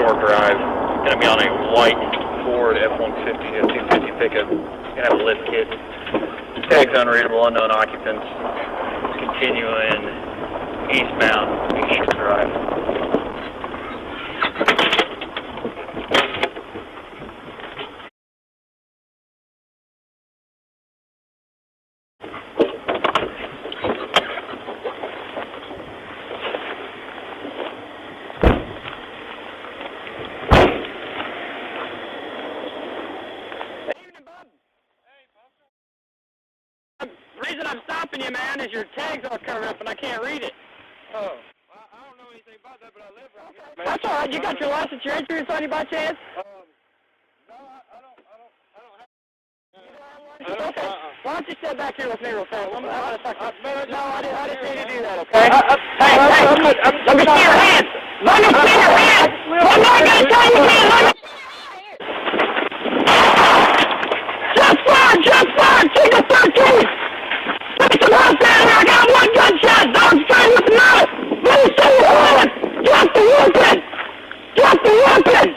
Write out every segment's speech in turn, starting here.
short drive. Gonna be on a white Ford F-150, a 250 pickup. Gonna have a lift kit. Tags unreadable, unknown occupants. Continuing eastbound, East Shore Drive. The reason I'm stopping you, man, is your tag's all covered up and I can't read it. Oh, well, I don't know anything about that, but I live right here. Man. That's all right. You got your license, your insurance on you by chance? No, I don't have. Okay. Why don't you step back here with me real fast? No, I didn't mean to do that, okay? Hey, let me see your hands! Let me see your hands! I'm not going to tell you again! Let me... Just fire! Take a 13! Give me some help down here! I got one gunshot! Dog straight with the mouth! Let me see your hands! Drop the weapon! Drop the weapon!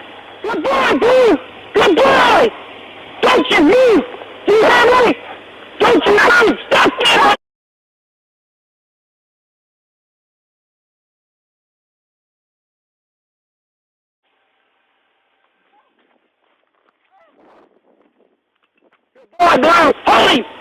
Good boy, dude! Good boy! Don't you move! Do you hear me? Don't you move! Stop that! Good boy, Blue! Holy